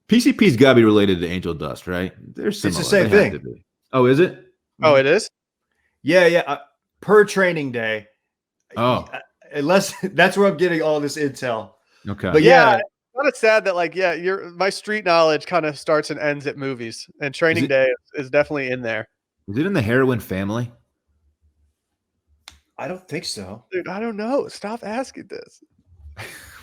PCP's got to be related to angel dust, right? They're similar. It's the same They have thing. to be. Oh, is it? Oh, it is? Yeah. Per training day. Oh, Unless that's where I'm getting all this intel. okay. But Yeah. yeah, Kind of sad that my street knowledge kind of starts and ends at movies, and Training Day is definitely in there. Is it in the heroin family? I don't think so. Dude, I don't know. Stop asking this.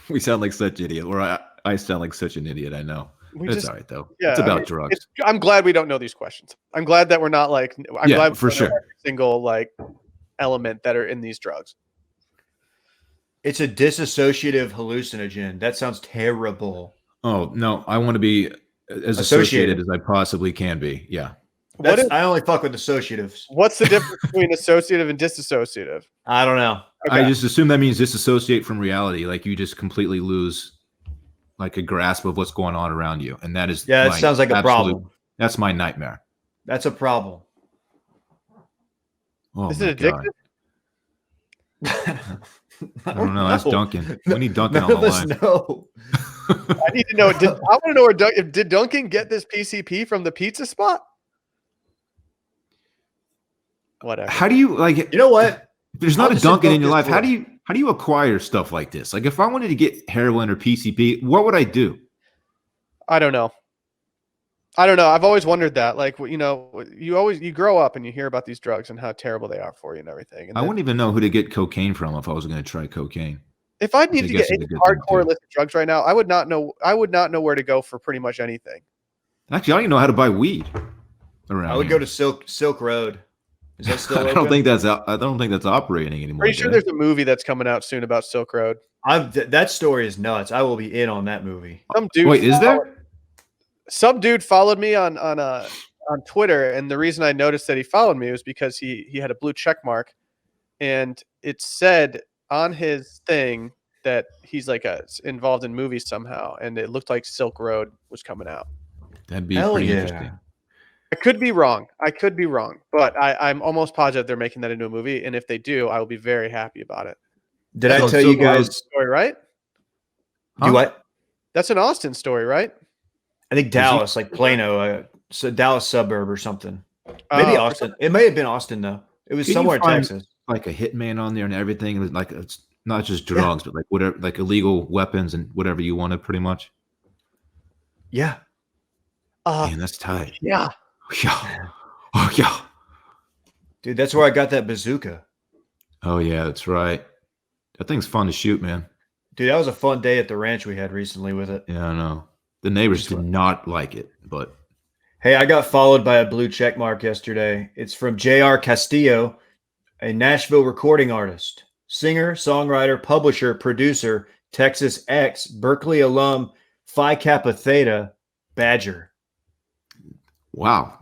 We sound like such idiot, or I sound like such an idiot. I know. It's all right though. Yeah, it's about drugs. I'm glad we don't know these questions. I'm glad that we're not I'm glad for sure. Every single element that are in these drugs. It's a dissociative hallucinogen. That sounds terrible. Oh no, I want to be as associated as I possibly can be. Yeah. I only fuck with associatives. What's the difference between associative and disassociative? I don't know. Okay. I just assume that means disassociate from reality. Like you just completely lose like a grasp of what's going on around you. And that is it sounds like a problem. That's my nightmare. That's a problem. Oh, is it addictive? I don't know. That's Duncan. We need Duncan None on the of us line. know. I need to know. I want to know did Duncan get this PCP from the pizza spot? Whatever. How do you You know what? If there's not a Duncan in your life, how do you acquire stuff like this? Like if I wanted to get heroin or PCP, what would I do? I don't know. I've always wondered that. Like, you grow up and you hear about these drugs and how terrible they are for you and everything. And I wouldn't even know who to get cocaine from if I was going to try cocaine. If I need to get any hardcore illicit drugs right now, I would not know where to go for pretty much anything. Actually, I don't even know how to buy weed around I would go to Silk Road. Is that still open? I don't think that's operating anymore. Pretty sure there's a movie that's coming out soon about Silk Road. That story is nuts. I will be in on that movie. Is there? Some dude followed me on Twitter, and the reason I noticed that he followed me was because he had a blue check mark, and it said on his thing that he's involved in movies somehow, and it looked like Silk Road was coming out. That'd be pretty interesting. I could be wrong, but I'm almost positive they're making that into a movie, and if they do, I will be very happy about it. Did I tell you guys? Story, right? Do what? That's an Austin story, right? I think Dallas, like Plano, so Dallas suburb or something. Maybe Austin. It may have been Austin though. It was somewhere in Texas. Like a hitman on there and everything. Like it's not just drugs, but like whatever, like illegal weapons and whatever you wanted, pretty much. Yeah. Man, that's tight. Yeah. Yeah. Oh yeah. Dude, that's where I got that bazooka. Oh yeah, that's right. That thing's fun to shoot, man. Dude, that was a fun day at the ranch we had recently with it. Yeah, I know. The neighbors did not like it, but hey, I got followed by a blue check mark yesterday. It's from J.R. Castillo, a Nashville recording artist, singer, songwriter, publisher, producer, Texas X, Berkeley alum, Phi Kappa Theta, Badger. Wow.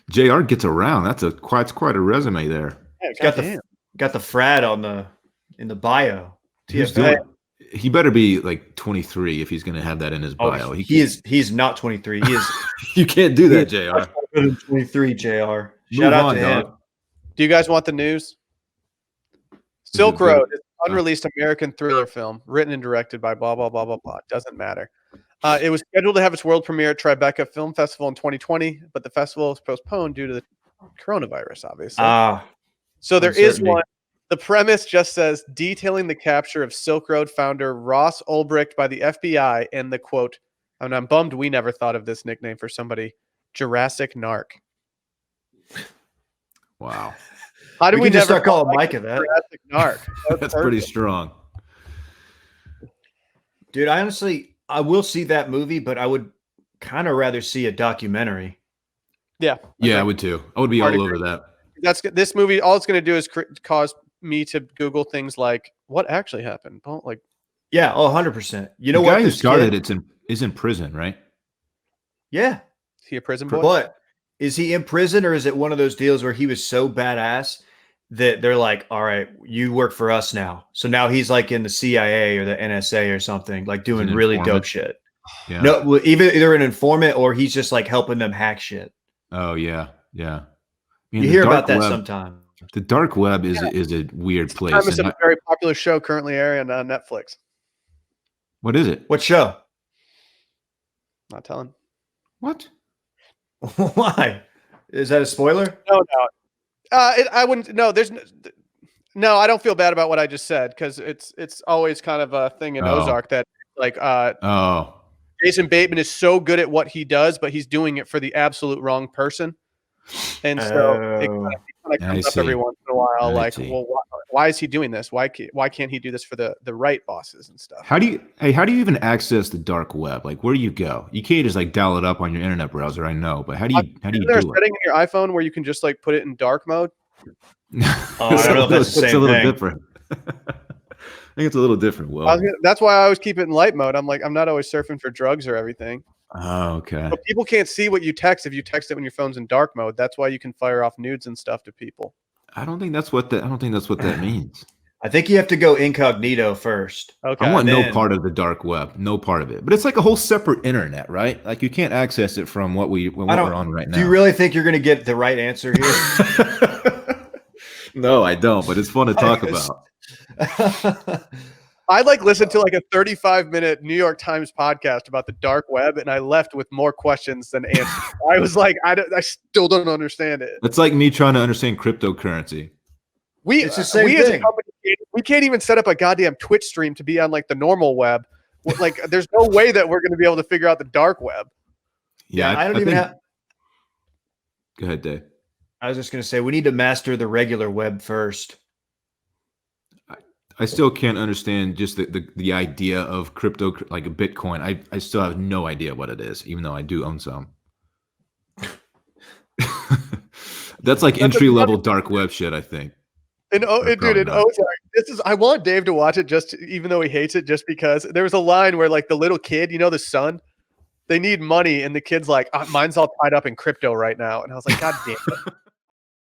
JR gets around. That's quite a resume there. Yeah, got the frat in the bio. He better be like 23 if he's going to have that in his bio. He's not 23. He is. You can't do that, JR. 23, JR. Shout out to him. Do you guys want the news? Silk Road is an unreleased American thriller film written and directed by blah blah blah blah blah. Doesn't matter. It was scheduled to have its world premiere at Tribeca Film Festival in 2020, but the festival was postponed due to the coronavirus, obviously. So there is one. The premise just says, detailing the capture of Silk Road founder Ross Ulbricht by the FBI and the quote, and I'm bummed we never thought of this nickname for somebody, Jurassic Narc. Wow. How did we never start calling Micah that? Jurassic Narc. That's pretty strong. Dude, I will see that movie, but I would kind of rather see a documentary. Yeah. Yeah, I would too. I would be all over that. This movie. All it's going to do is cause me to Google things like what actually happened. Like, yeah, 100%. You know the what? guy who started is in prison, right? Yeah. Is he a prison boy? But is he in prison, or is it one of those deals where he was so badass that they're like, all right, you work for us now. So now he's like in the CIA or the NSA or something, like doing really dope shit. Yeah. No, either an informant or he's just like helping them hack shit. Oh yeah, yeah. You hear about that sometimes. The dark web is a weird place. It's a very popular show currently airing on Netflix. What is it? What show? Not telling. What? Why? Is that a spoiler? No. I wouldn't. No, no. I don't feel bad about what I just said because it's always kind of a thing in Oh. Ozark that like Oh, Jason Bateman is so good at what he does, but he's doing it for the absolute wrong person. And so it kind of I comes up see. every once in a while, I like, see. well, why is he doing this? Why can't he do this for the right bosses and stuff? how do you even access the dark web? Like, where do you go? You can't just like dial it up on your internet browser. I know, but how do you Is there a do it? setting in your iPhone where you can just like put it in dark mode? I don't know if that's the It's same a little thing. different. I think it's a little different. Well, That's why I always keep it in light mode. I'm like, I'm not always surfing for drugs or everything. oh, okay. But people can't see what you text if you text it when your phone's in dark mode. That's why you can fire off nudes and stuff to people. I don't think that's what that means. I think you have to go incognito first. Okay. I want then- no part of the dark web, no part of it. But it's like a whole separate internet, right? Like you can't access it from what we're on right now. Do you really think you're going to get the right answer here? No, I don't. But it's fun to talk about. I like listened to like a 35-minute New York Times podcast about the dark web, and I left with more questions than answers. I was like, I still don't understand it. It's like me trying to understand cryptocurrency. It's the same we as a thing. company, we can't even set up a goddamn Twitch stream to be on like the normal web. Like, there's no way that we're going to be able to figure out the dark web. Yeah, I don't even think- have. Go ahead, Dave. I was just going to say we need to master the regular web first. I still can't understand just the idea of crypto, like a Bitcoin. I still have no idea what it is, even though I do own some. That's like entry level dark web shit, I think. And probably in not. Ozark, I want Dave to watch it even though he hates it, just because there was a line where like the little kid, the son, they need money, and the kid's like, mine's all tied up in crypto right now, and I was like, God damn it.